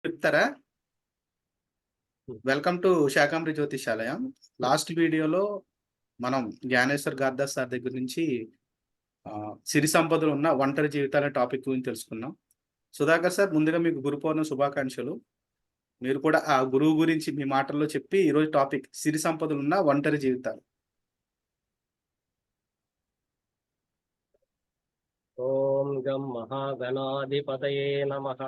చెప్తారా? Welcome to Shakambari Jyotishalayam. Last వీడియోలో మనం జ్ఞానేశ్వర్ గార్దాస్ సార్ దగ్గర నుంచి సిరి సంపదలు ఉన్న ఒంటరి జీవితాల టాపిక్ గురించి తెలుసుకున్నాం. సుధాకర్ సార్, ముందుగా మీకు గురు పౌర్ణమి శుభాకాంక్షలు. మీరు కూడా ఆ గురువు గురించి మీ మాటల్లో చెప్పి ఈరోజు టాపిక్ సిరి సంపదలు ఉన్న ఒంటరి జీవితాలు. ఓం గం మహాగణాధిపతయే నమః.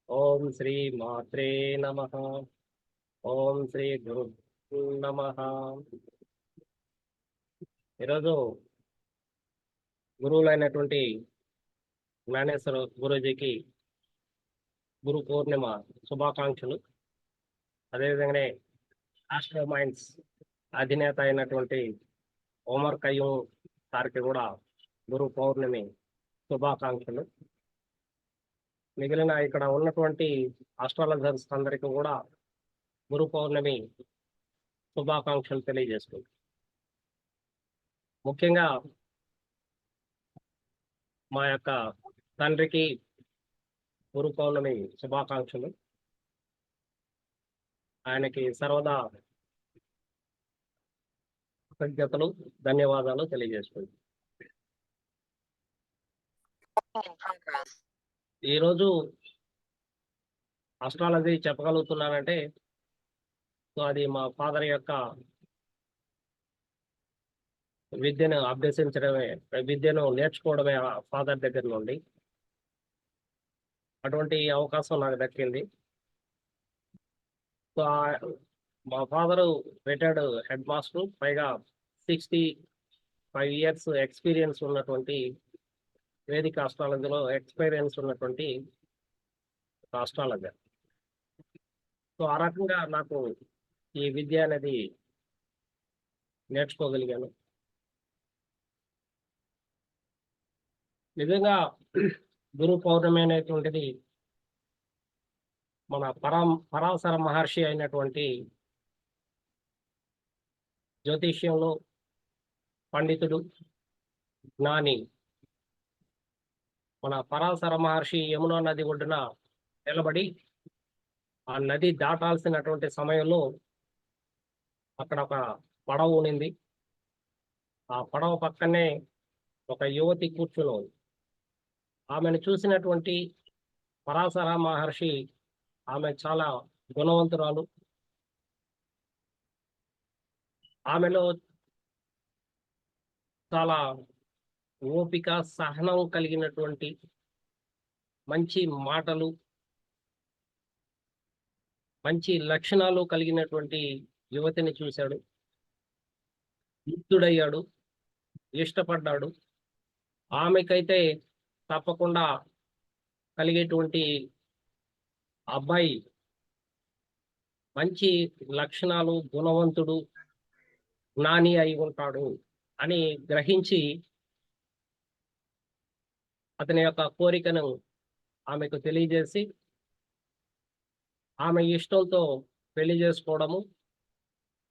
ఓం శ్రీ మాత్రే నమః. ఓం శ్రీ గురు నమః. ఈరోజు గురువులైనటువంటి జ్ఞానేశ్వర గురూజీకి గురు పౌర్ణిమ శుభాకాంక్షలు. అదేవిధంగానే ఆస్ట్రో మైండ్స్ అధినేత అయినటువంటి ఒమర్ కయ్యూమ్ సార్కి కూడా గురు పౌర్ణమి శుభాకాంక్షలు. మిగిలిన ఇక్కడ ఉన్నటువంటి ఆస్ట్రాలజర్స్ అందరికీ కూడా గురు పౌర్ణమి శుభాకాంక్షలు తెలియజేస్తుంది. ముఖ్యంగా మా యొక్క తండ్రికి గురు పౌర్ణమి శుభాకాంక్షలు. ఆయనకి సర్వదా కృతజ్ఞతలు, ధన్యవాదాలు తెలియజేస్తుంది. ఈరోజు ఆస్ట్రాలజీ చెప్పగలుగుతున్నానంటే అది మా ఫాదర్ యొక్క విద్యను అభ్యసించడమే, విద్యను నేర్చుకోవడమే ఫాదర్ దగ్గర నుండి. అటువంటి అవకాశం నాకు దక్కింది. సో మా ఫాదరు రిటైర్డ్ హెడ్ మాస్టర్, పైగా 65 years ఎక్స్పీరియన్స్ ఉన్నటువంటి వేదిక ఆస్ట్రాలజీలో ఎక్స్పీరియన్స్ ఉన్నటువంటి ఆస్ట్రాలజర్. సో ఆ రకంగా నాకు ఈ విద్య అనేది నేర్చుకోగలిగాను. నిజంగా గురు పౌర్ణమి అనేటువంటిది మన పరాశర మహర్షి అయినటువంటి జ్యోతిష్యంలో పండితుడు, జ్ఞాని మన పరాశర మహర్షి యమునా నది ఒడ్డున నిలబడి ఆ నది దాటాల్సినటువంటి సమయంలో అక్కడ ఒక పడవ ఉనింది. ఆ పడవ పక్కనే ఒక యువతి కూర్చుని ఉంది. ఆమెను చూసినటువంటి పరాశర మహర్షి ఆమె చాలా గుణవంతురాలు, ఆమెలో చాలా ఓపిక, సహనం కలిగినటువంటి మంచి మాటలు, మంచి లక్షణాలు కలిగినటువంటి యువతిని చూశాడు, ముగ్ధుడయ్యాడు, ఇష్టపడ్డాడు. ఆమెకైతే తప్పకుండా కలిగేటువంటి అబ్బాయి మంచి లక్షణాలు, గుణవంతుడు, జ్ఞాని అయి ఉంటాడు అని గ్రహించి అతని యొక్క కోరికను ఆమెకు తెలియజేసి ఆమె ఇష్టంతో పెళ్లి చేసుకోవడము,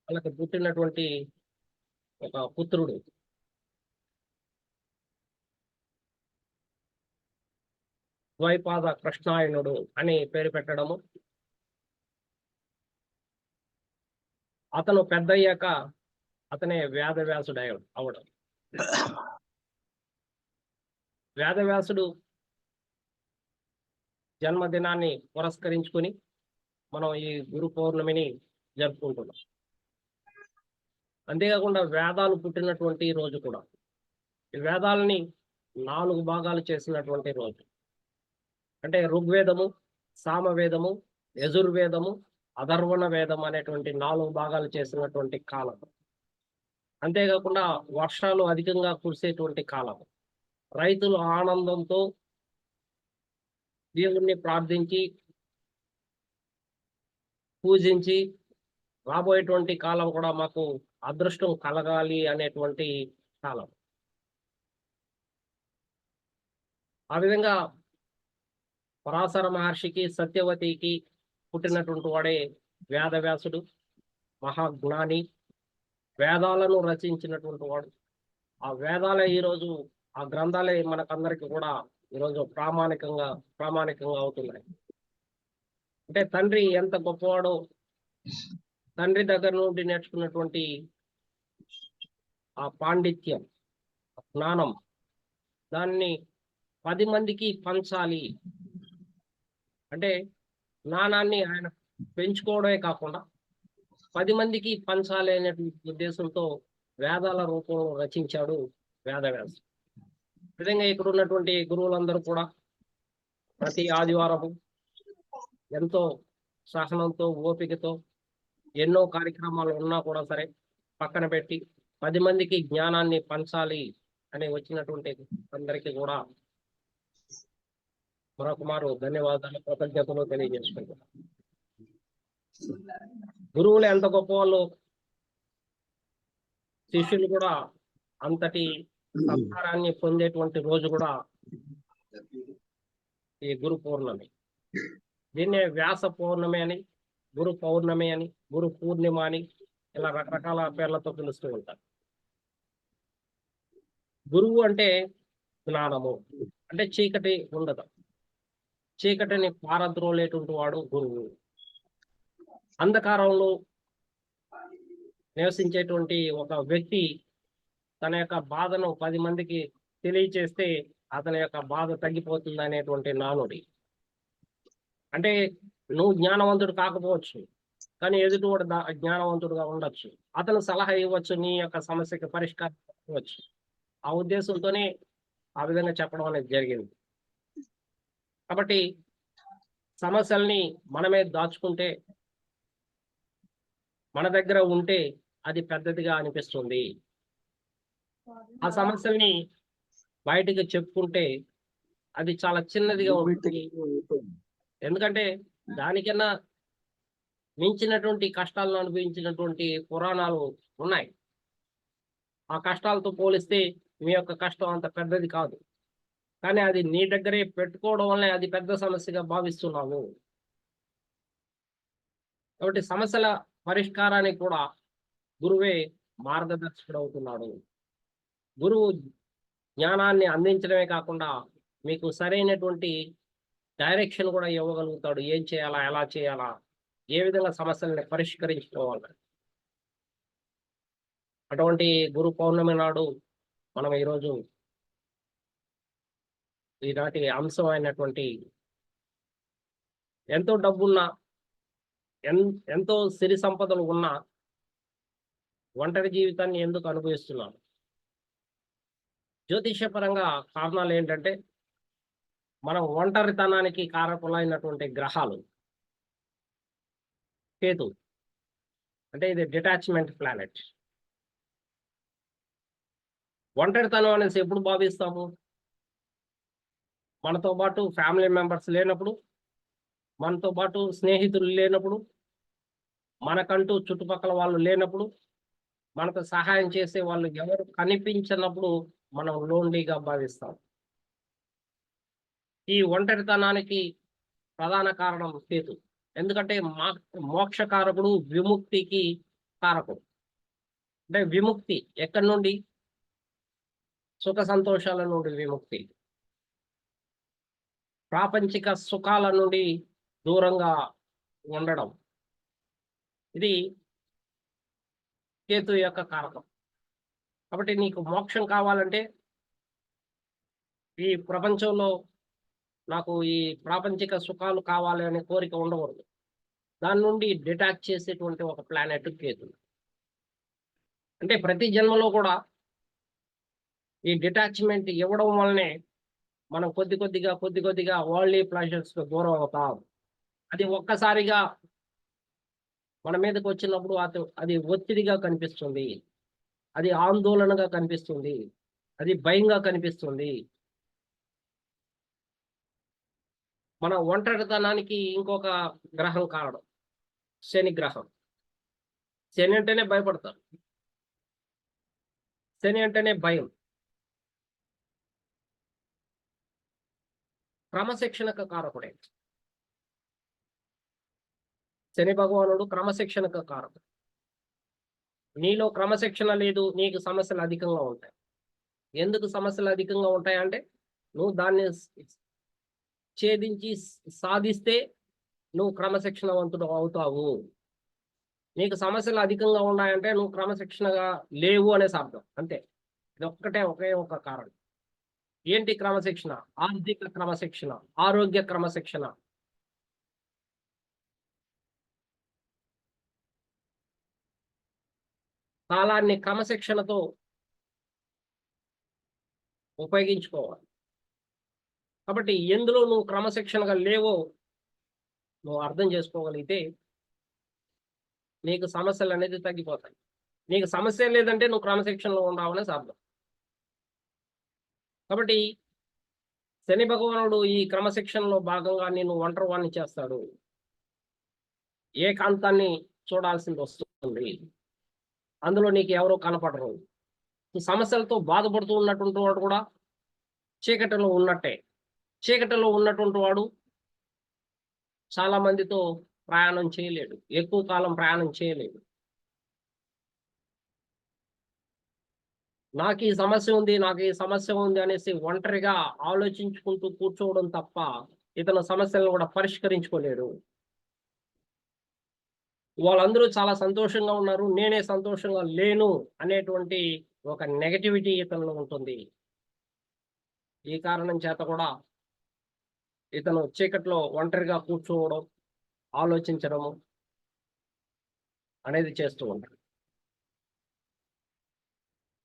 వాళ్ళకి పుట్టినటువంటి ఒక పుత్రుడు ద్వైపాద కృష్ణాయనుడు అని పేరు పెట్టడము. అతను పెద్దయ్యాక అతనే వేదవ్యాసుడు అవడం. వేదవ్యాసుడు జన్మదినాన్ని పురస్కరించుకొని మనం ఈ గురు పౌర్ణమిని జరుపుకుంటున్నాం. అంతేకాకుండా వేదాలు పుట్టినటువంటి రోజు కూడా, ఈ వేదాలని 4 భాగాలు చేసినటువంటి రోజు. అంటే ఋగ్వేదము, సామవేదము, యజుర్వేదము, అథర్వణ వేదం అనేటువంటి 4 భాగాలు చేసినటువంటి కాలం. అంతేకాకుండా వర్షాలు అధికంగా కురిసేటువంటి కాలం. రైతులు ఆనందంతో దేవుణ్ణి ప్రార్థించి పూజించి రాబోయేటువంటి కాలం కూడా మాకు అదృష్టం కలగాలి అనేటువంటి కాలం. ఆ విధంగా పరాశర మహర్షికి, సత్యవతికి పుట్టినటువంటి వాడే వేదవ్యాసుడు, మహాజ్ఞాని, వేదాలను రచించినటువంటి వాడు. ఆ వేదాలే ఈరోజు, ఆ గ్రంథాలే మనకందరికి కూడా ఈరోజు ప్రామాణికంగా అవుతున్నాయి. అంటే తండ్రి ఎంత గొప్పవాడో, తండ్రి దగ్గర నుండి నేర్చుకున్నటువంటి ఆ పాండిత్యం, జ్ఞానం, దాన్ని 10 మందికి పంచాలి అంటే జ్ఞానాన్ని ఆయన పెంచుకోవడమే కాకుండా 10 మందికి పంచాలి అనేటువంటి ఉద్దేశంతో వేదాల రూపంలో రచించాడు వేదవ్యాసుడు. విధంగా ఇక్కడ ఉన్నటువంటి గురువులందరూ కూడా ప్రతి ఆదివారము ఎంతో సహనంతో, ఓపికతో, ఎన్నో కార్యక్రమాలు ఉన్నా కూడా సరే పక్కన పెట్టి 10 మందికి జ్ఞానాన్ని పంచాలి అని వచ్చినటువంటి అందరికీ కూడా మరొక మారు ధన్యవాదాలు, కృతజ్ఞతలు తెలియజేసుకుంటున్నాను. గురువులు ఎంత గొప్ప వాళ్ళు, శిష్యులు కూడా అంతటి సత్కారాన్ని పొందేటువంటి రోజు కూడా ఈ గురు పౌర్ణమి. దీన్నే వ్యాస పౌర్ణమి అని, గురు పౌర్ణమి అని, గురు పూర్ణిమ అని ఇలా రకరకాల పేర్లతో పిలుస్తూ ఉంటారు. గురువు అంటే జ్ఞానము, అంటే చీకటి ఉండదు, చీకటిని పారద్రోలేటువంటి వాడు గురువు. అంధకారంలో నివసించేటువంటి ఒక వ్యక్తి తన యొక్క బాధను 10 మందికి తెలియచేస్తే అతని యొక్క బాధ తగ్గిపోతుంది అనేటువంటి నానుడి. అంటే నువ్వు జ్ఞానవంతుడు కాకపోవచ్చు, కానీ ఎదుటివాడు జ్ఞానవంతుడుగా ఉండొచ్చు, అతను సలహా ఇవ్వచ్చు, నీ యొక్క సమస్యకి పరిష్కారం ఇవ్వచ్చు. ఆ ఉద్దేశంతోనే ఆ విధంగా చెప్పడం అనేది జరిగింది. కాబట్టి సమస్యల్ని మనమే దాచుకుంటే, మన దగ్గర ఉంటే అది పెద్దదిగా అనిపిస్తుంది. ఆ సమస్యల్ని బయటికి చెప్పుకుంటే అది చాలా చిన్నదిగా ఉంటుంది. ఎందుకంటే దానికన్నా మించినటువంటి కష్టాలను అనుభవించినటువంటి పురాణాలు ఉన్నాయి. ఆ కష్టాలతో పోలిస్తే మీ యొక్క కష్టం అంత పెద్దది కాదు, కానీ అది నీ దగ్గరే పెట్టుకోవడం వల్లే అది పెద్ద సమస్యగా భావిస్తున్నాము. కాబట్టి సమస్యల పరిష్కారానికి కూడా గురువే మార్గదర్శకుడు అవుతున్నాడు. గురువు జ్ఞానాన్ని అందించడమే కాకుండా మీకు సరైనటువంటి డైరెక్షన్ కూడా ఇవ్వగలుగుతాడు. ఏం చేయాలా, ఎలా చేయాలా, ఏ విధంగా సమస్యల్ని పరిష్కరించుకోవాలి. అటువంటి గురు పౌర్ణమి నాడు మనం ఈరోజు ఈనాటి అంశం అయినటువంటి ఎంతో డబ్బున్నా, ఎంతో సిరి సంపదలు ఉన్నా ఒంటరి జీవితాన్ని ఎందుకు అనుభవిస్తున్నాను? జ్యోతిష్యపరంగా కారణాలు ఏంటంటే, మనం ఒంటరితనానికి కారకులైనటువంటి గ్రహాలు కేతు, అంటే ఇది డిటాచ్మెంట్ ప్లానెట్. ఒంటరితనం అనేసి ఎప్పుడు భావిస్తాము? మనతో పాటు ఫ్యామిలీ మెంబర్స్ లేనప్పుడు, మనతో పాటు స్నేహితులు లేనప్పుడు, మనకంటూ చుట్టుపక్కల వాళ్ళు లేనప్పుడు, మనకు సహాయం చేసే వాళ్ళు ఎవరు కనిపించినప్పుడు మనం లోన్లీగా భావిస్తాం. ఈ ఒంటరితనానికి ప్రధాన కారణం కేతు. ఎందుకంటే మోక్షకారకుడు, విముక్తికి కారకుడు. అంటే విముక్తి ఎక్కడి నుండి? సుఖ సంతోషాల నుండి విముక్తి, ప్రాపంచిక సుఖాల నుండి దూరంగా ఉండడం, ఇది కేతు యొక్క కారకం. కాబట్టి నీకు మోక్షం కావాలంటే, ఈ ప్రపంచంలో నాకు ఈ ప్రాపంచిక సుఖాలు కావాలి అనే కోరిక ఉండకూడదు. దాని నుండి డిటాచ్ చేసేటువంటి ఒక ప్లానెట్ కేతు. అంటే ప్రతి జన్మలో కూడా ఈ డిటాచ్మెంట్ ఇవ్వడం వల్లనే మనం కొద్ది కొద్దిగా వరల్డ్లీ ప్లెజర్స్ దూరం అవుతాం. అది ఒక్కసారిగా మన మీదకి వచ్చినప్పుడు అది ఒత్తిడిగా కనిపిస్తుంది, అది ఆందోళనగా కనిపిస్తుంది, అది భయంగా కనిపిస్తుంది. మన ఒంటరితనానికి ఇంకొక గ్రహం కారణం శని గ్రహం. శని అంటేనే భయపడతారు, శని అంటేనే భయం. క్రమశిక్షణకు కారకుడే శని భగవానుడు, క్రమశిక్షణకు కారకుడు. నీలో క్రమశిక్షణ లేదు, నీకు సమస్యలు అధికంగా ఉంటాయి. ఎందుకు సమస్యలు అధికంగా ఉంటాయంటే, నువ్వు దాన్ని ఛేదించి సాధిస్తే నువ్వు క్రమశిక్షణవంతుడు అవుతావు. నీకు సమస్యలు అధికంగా ఉన్నాయంటే నువ్వు క్రమశిక్షణగా లేవు అనేసి అర్థం. అంతే. ఒకే ఒక కారణం. ఏంటి క్రమశిక్షణ? ఆర్థిక క్రమశిక్షణ, ఆరోగ్య క్రమశిక్షణ. కాలాన్ని క్రమశిక్షణతో ఉపయోగించుకోవాలి. కాబట్టి ఎందులో నువ్వు క్రమశిక్షణగా లేవో నువ్వు అర్థం చేసుకోగలిగితే నీకు సమస్యలు అనేది తగ్గిపోతాయి. నీకు సమస్య లేదంటే నువ్వు క్రమశిక్షణలో ఉండవనేసి అర్థం. కాబట్టి శని భగవానుడు ఈ క్రమశిక్షణలో భాగంగా నిన్ను ఒంటరివాణ్ణి చేస్తాడు. ఏకాంతాన్ని చూడాల్సింది వస్తుంది. అందులో నీకు ఎవరో కనపడరు. సమస్యలతో బాధపడుతూ ఉన్నటువంటి వాడు కూడా చీకటిలో ఉన్నట్టే. చీకటిలో ఉన్నటువంటి వాడు చాలా మందితో ప్రయాణం చేయలేడు, ఎక్కువ కాలం ప్రయాణం చేయలేడు. నాకు ఈ సమస్య ఉంది అనేసి ఒంటరిగా ఆలోచించుకుంటూ కూర్చోవడం తప్ప ఇతను సమస్యలను కూడా పరిష్కరించుకోలేడు. వాళ్ళందరూ చాలా సంతోషంగా ఉన్నారు, నేనే సంతోషంగా లేను అనేటువంటి ఒక నెగటివిటీ ఇతనిలో ఉంటుంది. ఈ కారణం చేత కూడా ఇతను చీకట్లో ఒంటరిగా కూర్చోవడం, ఆలోచించడము అనేది చేస్తూ ఉంటాడు.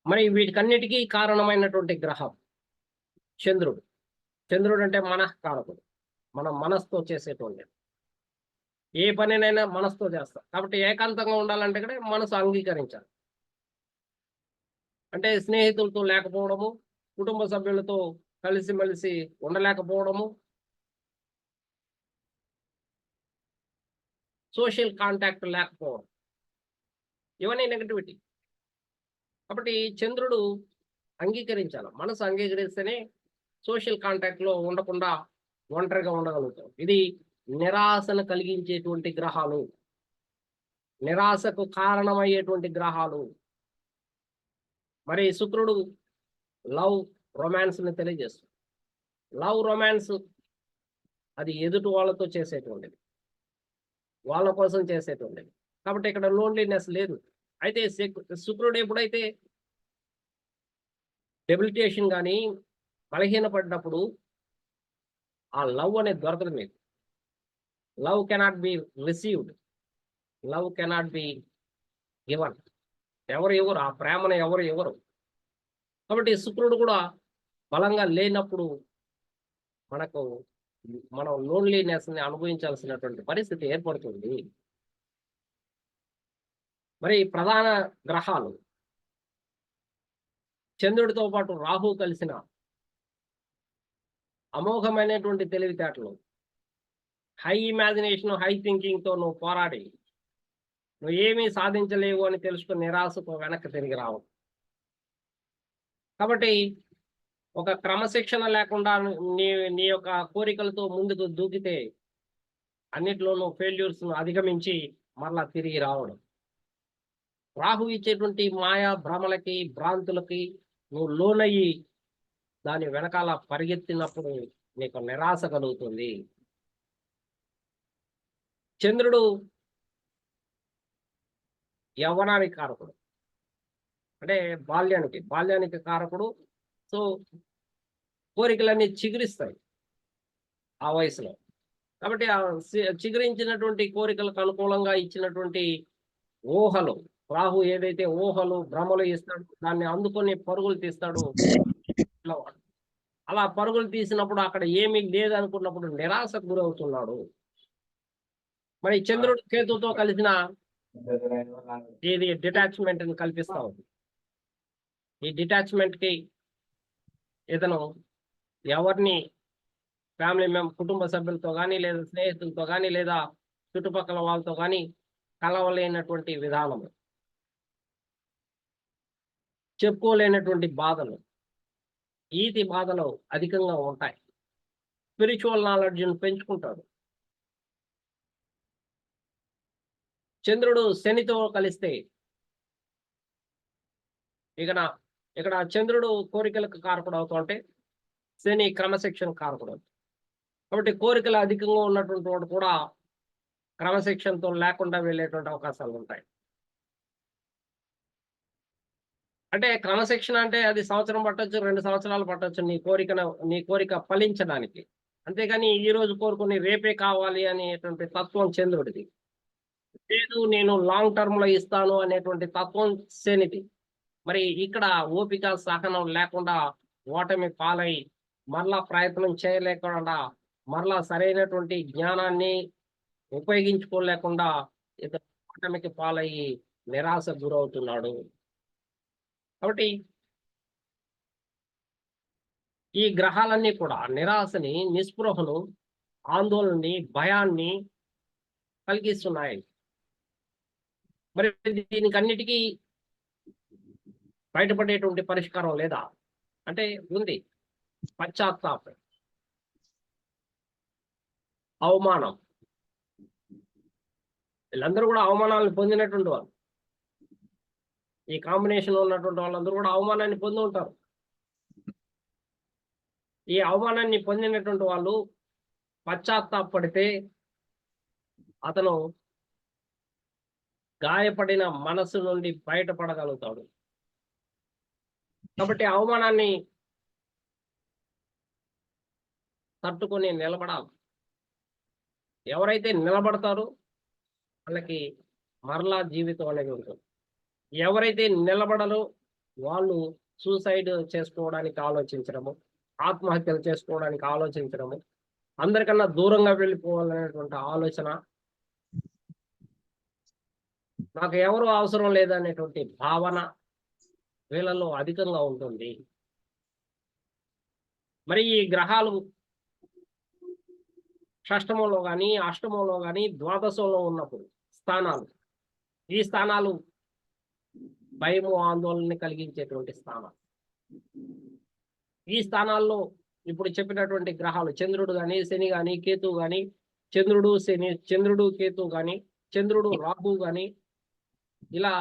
మరి వీటికన్నిటికీ కారణమైనటువంటి గ్రహం చంద్రుడు. చంద్రుడు అంటే మనఃకారకుడు. మనం మనస్సుతో చేసేటువంటి ఏ పనినైనా మనసుతో చేస్తాం. కాబట్టి ఏకాంతంగా ఉండాలంటే కూడా మనసు అంగీకరించాలి. అంటే స్నేహితులతో లేకపోవడము, కుటుంబ సభ్యులతో కలిసిమెలిసి ఉండలేకపోవడము, సోషల్ కాంటాక్ట్ లేకపోవడం, ఇవన్నీ నెగటివిటీ. కాబట్టి చంద్రుడు అంగీకరించాలి. మనసు అంగీకరిస్తేనే సోషల్ కాంటాక్ట్లో ఉండకుండా ఒంటరిగా ఉండగలుగుతాం. ఇది నిరాశను కలిగించేటువంటి గ్రహాలు, నిరాశకు కారణమయ్యేటువంటి గ్రహాలు. మరి శుక్రుడు లవ్, రొమాన్స్ని తెలియజేస్తుంది. లవ్, రొమాన్స్ అది ఎదుటి వాళ్ళతో చేసేటువంటిది, వాళ్ళ కోసం చేసేటువంటిది. కాబట్టి ఇక్కడ లోన్లీనెస్ లేదు. అయితే శుక్రుడు ఎప్పుడైతే డెబిలిటేషన్ కానీ బలహీనపడినప్పుడు ఆ లవ్ అనేది దొరకదు మీకు. Love cannot be received, love cannot be given. ఎవరు ఆ ప్రేమను ఎవరు. కాబట్టి శుక్రుడు కూడా బలంగా లేనప్పుడు మనం లోన్లీనెస్ని అనుభవించాల్సినటువంటి పరిస్థితి ఏర్పడుతుంది. మరి ప్రధాన గ్రహాలు చంద్రుడితో పాటు రాహు కలిసిన అమోఘమైనటువంటి తెలివితేటలు, హై ఇమాజినేషన్, హై థింకింగ్తో నువ్వు పోరాడి నువ్వు ఏమీ సాధించలేవు అని తెలుసుకుని నిరాశతో వెనక్కి తిరిగి రావు. కాబట్టి ఒక క్రమశిక్షణ లేకుండా నీ యొక్క కోరికలతో ముందుకు దూకితే అన్నిట్లోనూ ఫెయిల్యూర్స్ను అధిగమించి మరలా తిరిగి రావడం. రాహు ఇచ్చేటువంటి మాయా భ్రమలకి, భ్రాంతులకి నువ్వు లోనయ్యి దాని వెనకాల పరిగెత్తినప్పుడు నీకు నిరాశ కలుగుతుంది. చంద్రుడు యవ్వనానికి కారకుడు, అంటే బాల్యానికి కారకుడు. సో కోరికలన్నీ చిగురిస్తాయి ఆ వయసులో. కాబట్టి ఆ చిగురించినటువంటి కోరికలకు అనుకూలంగా ఇచ్చినటువంటి ఊహలు, రాహు ఏదైతే ఊహలు, భ్రమలు ఇస్తాడో దాన్ని అందుకొని పరుగులు తీస్తాడు పిల్లవాడు. అలా పరుగులు తీసినప్పుడు అక్కడ ఏమీ లేదనుకున్నప్పుడు నిరాశకు గురవుతున్నాడు. మరి చంద్రుడు కేతుతో కలిసిన ఇది డిటాచ్మెంట్ ని కల్పిస్తా ఉంది. ఈ డిటాచ్మెంట్ కి ఇతను ఎవరిని కుటుంబ సభ్యులతో కానీ, లేదా స్నేహితులతో కానీ, లేదా చుట్టుపక్కల వాళ్ళతో కానీ కలవలేనటువంటి విధానము, చెప్పుకోలేనటువంటి బాధలు, ఈతి బాధలు అధికంగా ఉంటాయి. స్పిరిచువల్ నాలెడ్జ్ని పెంచుకుంటాడు. చంద్రుడు శనితో కలిస్తే ఇక్కడ చంద్రుడు కోరికలకు కారకుడు అవుతుంటే శని క్రమశిక్షణ కారకుడు. కాబట్టి కోరికలు అధికంగా ఉన్నటువంటి వాడు కూడా క్రమశిక్షణతో లేకుండా వెళ్ళేటువంటి అవకాశాలు ఉంటాయి. అంటే క్రమశిక్షణ అంటే అది సంవత్సరం పట్టొచ్చు, 2 సంవత్సరాలు పట్టొచ్చు నీ కోరిక ఫలించడానికి. అంతేగాని ఈరోజు కోరుకొని రేపే కావాలి అనేటువంటి తత్వం చంద్రుడిది. లేదు నేను లాంగ్ టర్మ్‌లో ఇస్తాను అనేటువంటి తత్వం శనిది. మరి ఇక్కడ ఓపిక, సహనం లేకుండా ఓటమి పాలై, మరలా ప్రయత్నం చేయలేకుండా, మరలా సరైనటువంటి జ్ఞానాన్ని ఉపయోగించుకోలేకుండా ఇతను ఓటమికి పాలయ్యి నిరాశకు గురవుతున్నాడు. కాబట్టి ఈ గ్రహాలన్నీ కూడా నిరాశని, నిస్పృహను, ఆందోళనని, భయాన్ని కలిగిస్తున్నాయి. మరి దీనికన్నిటికీ బయటపడేటువంటి పరిష్కారం లేదా? అంటే ఉంది. పశ్చాత్తాపం, అవమానం. వీళ్ళందరూ కూడా అవమానాలను పొందినటువంటి వాళ్ళు. ఈ కాంబినేషన్ ఉన్నటువంటి వాళ్ళందరూ కూడా అవమానాన్ని పొంది ఉంటారు. ఈ అవమానాన్ని పొందినటువంటి వాళ్ళు పశ్చాత్తాపడితే అతను గాయపడిన మనసు నుండి బయటపడగలుగుతాడు. కాబట్టి అవమానాన్ని తట్టుకొని నిలబడాలి. ఎవరైతే నిలబడతారో వాళ్ళకి మరలా జీవితం అనేది ఉంటుంది. ఎవరైతే నిలబడరో వాళ్ళు సూసైడ్ చేసుకోవడానికి ఆలోచించడము, ఆత్మహత్యలు చేసుకోవడానికి ఆలోచించడము, అందరికన్నా దూరంగా వెళ్ళిపోవాలనేటువంటి ఆలోచన, నాకు ఎవరు అవసరం లేదనేటువంటి భావన వీళ్ళలో అధికంగా ఉంటుంది. మరి ఈ గ్రహాలు షష్టమంలో కానీ, అష్టమంలో కానీ, ద్వాదశంలో ఉన్నప్పుడు ఈ స్థానాలు భయము, ఆందోళన కలిగించేటువంటి స్థానాలు. ఈ స్థానాల్లో ఇప్పుడు చెప్పినటువంటి గ్రహాలు చంద్రుడు కానీ, శని కానీ, కేతు కానీ, చంద్రుడు కేతు కానీ, చంద్రుడు రాహు కానీ, ఇలా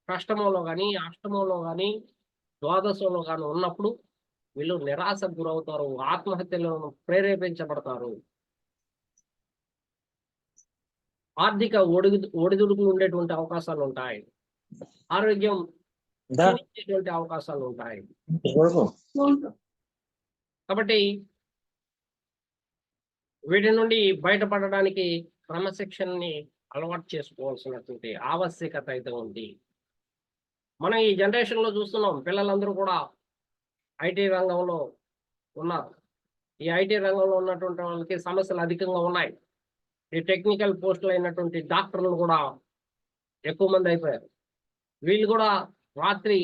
షష్టమంలో కానీ, అష్టమంలో కానీ, ద్వాదశంలో కానీ ఉన్నప్పుడు వీళ్ళు నిరాశకు గురవుతారు, ఆత్మహత్యలను ప్రేరేపించబడతారు. ఆర్థిక ఒడిదుడుకులు ఉండేటువంటి అవకాశాలు ఉంటాయి. ఆరోగ్యం క్షీణించేటువంటి అవకాశాలు ఉంటాయి. కాబట్టి వీటి నుండి బయటపడడానికి క్రమశిక్షణని అలవాటు చేసుకోవాల్సినటువంటి ఆవశ్యకత అయితే ఉంది. మనం ఈ జనరేషన్ లో చూస్తున్నాం, పిల్లలందరూ కూడా ఐటీ రంగంలో ఉన్నారు. ఈ ఐటీ రంగంలో ఉన్నటువంటి వాళ్ళకి సమస్యలు అధికంగా ఉన్నాయి. ఈ టెక్నికల్ పోస్టులు అయినటువంటి డాక్టర్లు కూడా ఎక్కువ మంది అయిపోయారు. వీళ్ళు కూడా రాత్రి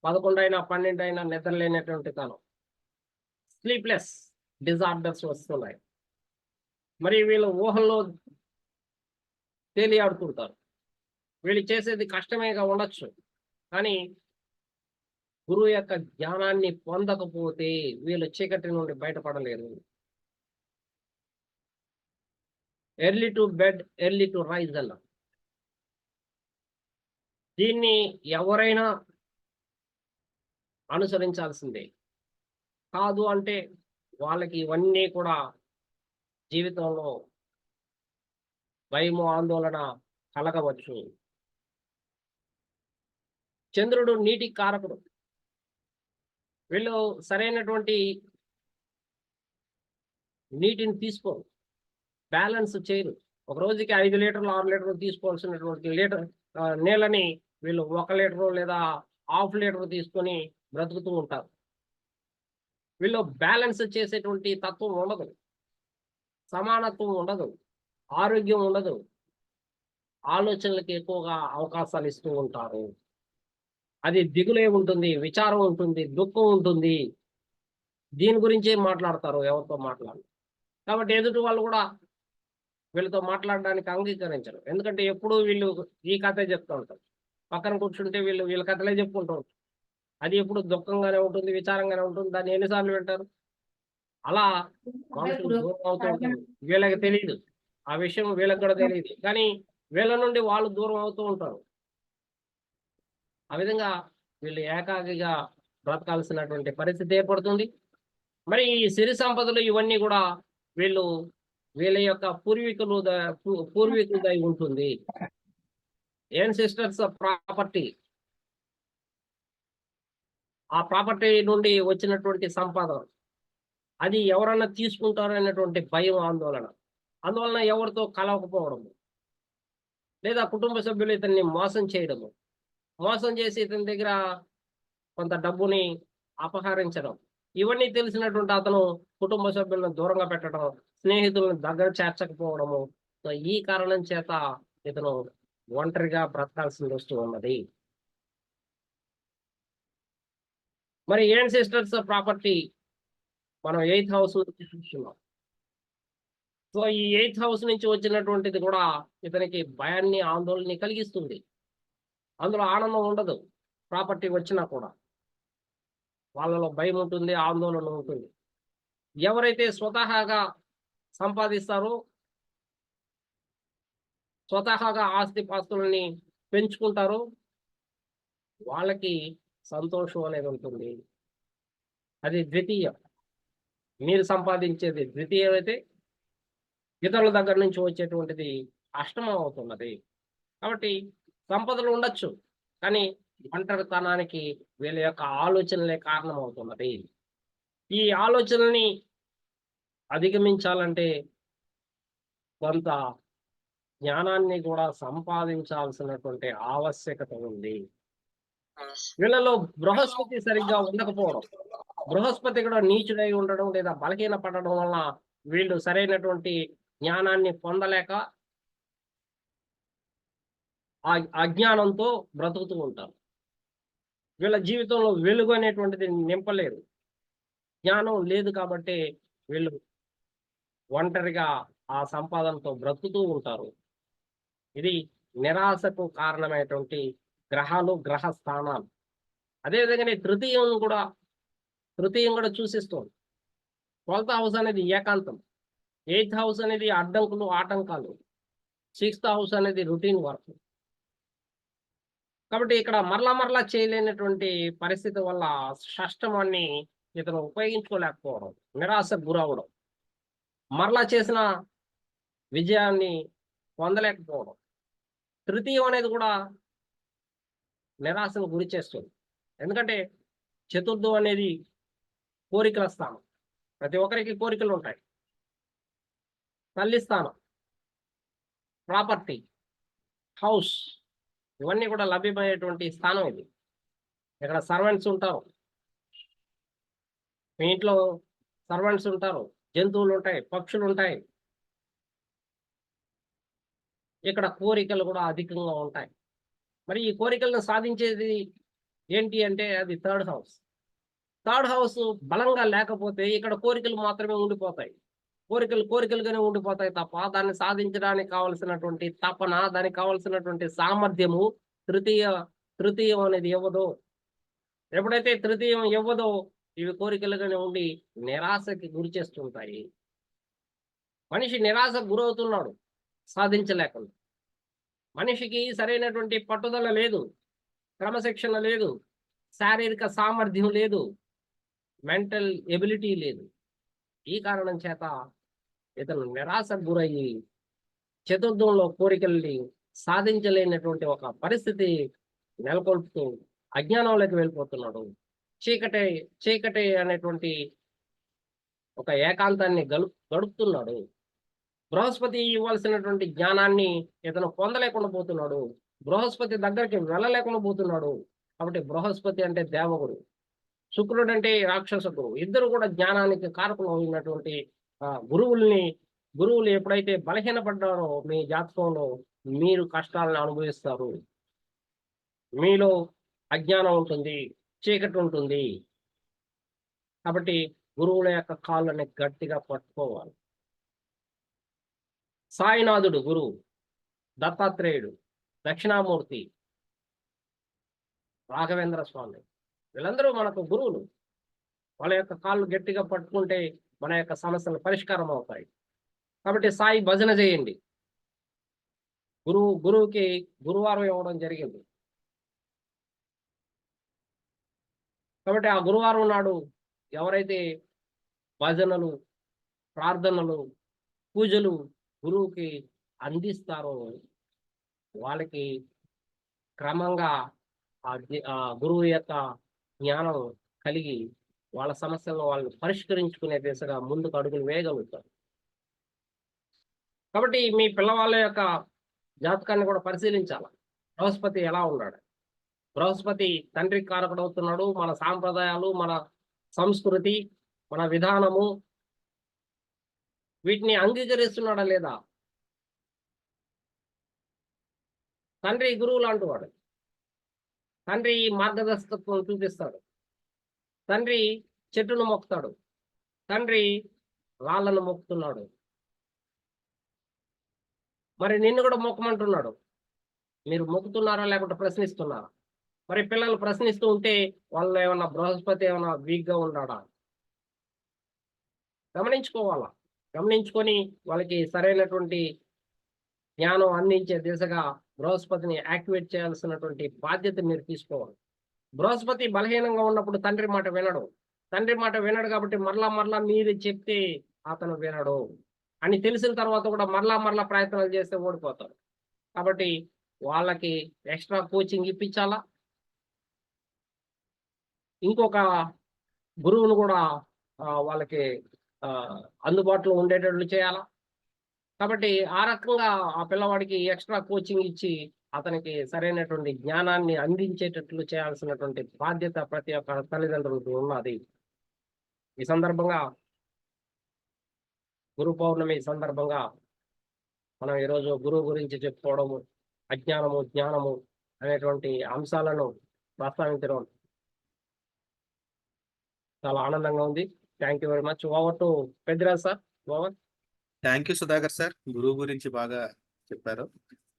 11 అయినా 12 అయినా నిద్రలేనటువంటి కాలం, స్లీప్లెస్ డిజార్డర్స్ వస్తున్నాయి. మరి వీళ్ళు ఊహల్లో తేలియాడుతుంటారు. వీళ్ళు చేసేది కష్టమేగా ఉండొచ్చు, కానీ గురువు యొక్క జ్ఞానాన్ని పొందకపోతే వీళ్ళు చీకటి నుండి బయటపడలేరు. Early to bed, early to rise అన్న దీన్ని ఎవరైనా అనుసరించాల్సిందే. కాదు అంటే వాళ్ళకి ఇవన్నీ కూడా జీవితంలో భయము, ఆందోళన కలగవచ్చు. చంద్రుడు నీటి కారకుడు. వీళ్ళు సరైనటువంటి నీటిని తీసుకోరు, బ్యాలెన్స్ చేయరు. ఒక రోజుకి 5 లీటర్లు 6 లీటర్లు తీసుకోవాల్సినటువంటి నీళ్ళని వీళ్ళు 1 లీటరు లేదా ½ లీటర్ తీసుకొని బ్రతుకుతూ ఉంటారు. వీళ్ళు బ్యాలెన్స్ చేసేటువంటి తత్వం ఉండదు, సమానత్వం ఉండదు, ఆరోగ్యం ఉండదు, ఆలోచనలకు ఎక్కువగా అవకాశాలు ఇస్తూ ఉంటారు. అది దిగులే ఉంటుంది, విచారం ఉంటుంది, దుఃఖం ఉంటుంది. దీని గురించే మాట్లాడతారు ఎవరితో మాట్లాడాలి. కాబట్టి ఎదుటి వాళ్ళు కూడా వీళ్ళతో మాట్లాడడానికి అంగీకరించరు. ఎందుకంటే ఎప్పుడూ వీళ్ళు ఈ కథే చెప్తూ ఉంటారు. పక్కన కూర్చుంటే వీళ్ళ కథలే చెప్పుకుంటూ ఉంటారు. అది ఎప్పుడు దుఃఖంగానే ఉంటుంది, విచారంగానే ఉంటుంది. దాన్ని ఎన్నిసార్లు వింటారు? అలా మనుషులు దూరం అవుతూ ఉంటారు. వీళ్ళకి తెలియదు, ఆ విషయం వీళ్ళకి కూడా తెలియదు, కానీ వీళ్ళ నుండి వాళ్ళు దూరం అవుతూ ఉంటారు. ఆ విధంగా వీళ్ళు ఏకాకిగా బ్రతకాల్సినటువంటి పరిస్థితి ఏర్పడుతుంది. మరి ఈ సిరి సంపదలు ఇవన్నీ కూడా వీళ్ళు వీళ్ళ యొక్క పూర్వీకులదై ఉంటుంది. యాన్సిస్టర్స్ ప్రాపర్టీ, ఆ ప్రాపర్టీ నుండి వచ్చినటువంటి సంపాదన అది ఎవరన్నా తీసుకుంటారో అనేటువంటి భయం, ఆందోళన. అందువలన ఎవరితో కలవకపోవడము, లేదా కుటుంబ సభ్యులు ఇతన్ని మోసం చేయడము, మోసం చేసి ఇతని దగ్గర కొంత డబ్బుని అపహరించడం, ఇవన్నీ తెలిసినటువంటి అతను కుటుంబ సభ్యులను దూరంగా పెట్టడం, స్నేహితులను దగ్గర చేర్చకపోవడము. సో ఈ కారణం చేత ఇతను ఒంటరిగా బ్రతకాల్సి వస్తూ ఉన్నది. మరి యాన్సిస్టర్స్ ప్రాపర్టీ మనం 8th హౌస్ నుంచి చూస్తున్నాం. సో ఈ 8th హౌస్ నుంచి వచ్చినటువంటిది కూడా ఇతనికి భయాన్ని, ఆందోళనని కలిగిస్తుంది. అందులో ఆనందం ఉండదు. ప్రాపర్టీ వచ్చినా కూడా వాళ్ళలో భయం ఉంటుంది, ఆందోళన ఉంటుంది. ఎవరైతే స్వతహాగా సంపాదిస్తారో, స్వతహాగా ఆస్తిపాస్తులని పెంచుకుంటారో వాళ్ళకి సంతోషం అనేది ఉంటుంది. అది ద్వితీయం. మీరు సంపాదించేది ద్వితీయం అయితే ఇతరుల దగ్గర నుంచి వచ్చేటువంటిది అష్టమం అవుతున్నది. కాబట్టి సంపదలు ఉండొచ్చు, కానీ ఒంటరితనానికి వీళ్ళ యొక్క ఆలోచనలే కారణం అవుతున్నది. ఈ ఆలోచనల్ని అధిగమించాలంటే కొంత జ్ఞానాన్ని కూడా సంపాదించాల్సినటువంటి ఆవశ్యకత ఉంది. వీళ్ళలో బృహస్పతి సరిగ్గా ఉండకపోవడం, బృహస్పతి కూడా నీచుడై ఉండడం లేదా బలహీన పడడం వల్ల వీళ్ళు సరైనటువంటి జ్ఞానాన్ని పొందలేక ఆ అజ్ఞానంతో బ్రతుకుతూ ఉంటారు. వీళ్ళ జీవితంలో వెలుగు అనేటువంటిది నింపలేరు. జ్ఞానం లేదు కాబట్టి వీళ్ళు ఒంటరిగా ఆ సంపాదనతో బ్రతుకుతూ ఉంటారు. ఇది నిరాశకు కారణమైనటువంటి గ్రహాలు, గ్రహ స్థానాలు. అదేవిధంగానే తృతీయం కూడా చూసిస్తుంది. 12th హౌస్ అనేది ఏకాంతం, 8th హౌస్ అనేది అడ్డంకులు, ఆటంకాలు, 6th హౌస్ అనేది రొటీన్ వర్క్. కాబట్టి ఇక్కడ మరలా చేయలేనటువంటి పరిస్థితి వల్ల షష్టమాన్ని ఇతను ఉపయోగించుకోలేకపోవడం, నిరాశకు గురవడం, మరలా చేసిన విజయాన్ని పొందలేకపోవడం. తృతీయం అనేది కూడా నిరాశను గురి చేస్తుంది. ఎందుకంటే చతుర్థం అనేది కోరికల స్థానం. ప్రతి ఒక్కరికి కోరికలు ఉంటాయి. తల్లి స్థానం, ప్రాపర్టీ, హౌస్, ఇవన్నీ కూడా లభ్యమయ్యేటువంటి స్థానం ఇది. ఇక్కడ సర్వెంట్స్ ఉంటారు, మీ ఇంట్లో సర్వెంట్స్ ఉంటారు, జంతువులు ఉంటాయి, పక్షులు ఉంటాయి. ఇక్కడ కోరికలు కూడా అధికంగా ఉంటాయి. మరి ఈ కోరికలను సాధించేది ఏంటి అంటే అది 3rd హౌస్. 3rd హౌస్ బలంగా లేకపోతే ఇక్కడ కోరికలు మాత్రమే ఉండిపోతాయి. కోరికలుగానే ఉండిపోతాయి తప్ప దాన్ని సాధించడానికి కావలసినటువంటి తపన, దానికి కావలసినటువంటి సామర్థ్యము తృతీయం అనేది ఇవ్వదు. ఎప్పుడైతే తృతీయం ఇవ్వదో ఇవి కోరికలుగానే ఉండి నిరాశకి గురి చేస్తుంటాయి. మనిషి నిరాశకు గురవుతున్నాడు సాధించలేకుండా. మనిషికి సరైనటువంటి పట్టుదల లేదు, క్రమశిక్షణ లేదు, శారీరక సామర్థ్యం లేదు, మెంటల్ ఎబిలిటీ లేదు. ఈ కారణం చేత ఇతను నిరాశకు గురయ్యి చతుర్థంలో కోరికల్ని సాధించలేనటువంటి ఒక పరిస్థితి నెలకొల్పుతూ అజ్ఞానంలోకి వెళ్ళిపోతున్నాడు. చీకటి అనేటువంటి ఒక ఏకాంతాన్ని గడుపుతున్నాడు. బృహస్పతి ఇవ్వాల్సినటువంటి జ్ఞానాన్ని ఇతను పొందలేకుండా పోతున్నాడు. బృహస్పతి దగ్గరికి వెళ్ళలేకుండా పోతున్నాడు. కాబట్టి బృహస్పతి అంటే దేవగురు, శుక్రుడు అంటే రాక్షస గురువు. ఇద్దరు కూడా జ్ఞానానికి కారకులు అయినటువంటి గురువులు ఎప్పుడైతే బలహీనపడ్డారో మీ జాతకంలో మీరు కష్టాలను అనుభవిస్తారు. మీలో అజ్ఞానం ఉంటుంది, చీకటి ఉంటుంది. కాబట్టి గురువుల యొక్క కాళ్ళని గట్టిగా పట్టుకోవాలి. సాయినాథుడు గురువు, దత్తాత్రేయుడు, దక్షిణామూర్తి, రాఘవేంద్ర స్వామి, వీళ్ళందరూ మనకు గురువులు. వాళ్ళ యొక్క కాళ్ళు గట్టిగా పట్టుకుంటే మన యొక్క సమస్యలు పరిష్కారం అవుతాయి. కాబట్టి సాయి భజన చేయండి. గురువుకి గురువారం ఇవ్వడం జరిగింది. కాబట్టి ఆ గురువారం నాడు ఎవరైతే భజనలు, ప్రార్థనలు, పూజలు గురువుకి అందిస్తారో వాళ్ళకి క్రమంగా ఆ గురువు యొక్క జ్ఞానం కలిగి వాళ్ళ సమస్యలను వాళ్ళు పరిష్కరించుకునే దిశగా ముందుకు అడుగులు వేయగలుగుతారు. కాబట్టి మీ పిల్లవాళ్ళ యొక్క జాతకాన్ని కూడా పరిశీలించాలి. బృహస్పతి ఎలా ఉన్నాడు? బృహస్పతి తండ్రికి కారకుడవుతున్నాడు. మన సాంప్రదాయాలు, మన సంస్కృతి, మన విధానము వీటిని అంగీకరిస్తున్నాడా లేదా? తండ్రి గురువు లాంటి వాడు. తండ్రి మార్గదర్శకత్వం చూపిస్తాడు. తండ్రి చెట్టును మొక్కుతాడు. తండ్రి రాళ్ళను మొక్కుతున్నాడు. మరి నిన్ను కూడా మొక్కమంటున్నాడు. మీరు మొక్కుతున్నారా లేకుంటే ప్రశ్నిస్తున్నారా? మరి పిల్లలు ప్రశ్నిస్తూ ఉంటే వాళ్ళు ఏమన్నా బృహస్పతి ఏమన్నా వీక్‌గా ఉన్నాడా? గమనించుకోవాలా. గమనించుకొని వాళ్ళకి సరైనటువంటి జ్ఞానం అందించే దిశగా బృహస్పతిని యాక్టివేట్ చేయాల్సినటువంటి బాధ్యత మీరు తీసుకోవాలి. బృహస్పతి బలహీనంగా ఉన్నప్పుడు తండ్రి మాట వినడు. తండ్రి మాట వినడు కాబట్టి మరలా మీరు చెప్తే అతను వినడు అని తెలిసిన తర్వాత కూడా మరలా ప్రయత్నాలు చేస్తే ఓడిపోతాడు. కాబట్టి వాళ్ళకి ఎక్స్ట్రా కోచింగ్ ఇప్పించాలా. ఇంకొక గురువును కూడా వాళ్ళకి అందుబాటులో ఉండేటట్లు చేయాలా. కాబట్టి ఆ రకంగా ఆ పిల్లవాడికి ఎక్స్ట్రా కోచింగ్ ఇచ్చి అతనికి సరైనటువంటి జ్ఞానాన్ని అందించేటట్లు చేయాల్సినటువంటి బాధ్యత ప్రతి ఒక్క తల్లిదండ్రులకు ఉన్నది. ఈ సందర్భంగా గురు పౌర్ణమి సందర్భంగా మనం ఈరోజు గురువు గురించి చెప్పుకోవడము, అజ్ఞానము, జ్ఞానము అనేటువంటి అంశాలను ప్రస్తావించడం చాలా ఆనందంగా ఉంది. Thank you very much. Over to Peddiraj sir. Over. Thank you Sudhakar sir, గురువు గురించి బాగా చెప్పారు.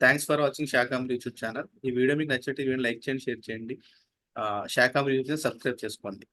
Thanks for watching Shakambari YouTube channel. ఈ వీడియో మీకు నచ్చితే లైక్ చేయండి, షేర్ చేయండి. శాకాంబరి యూట్యూబ్ సబ్స్క్రైబ్ చేసుకోండి.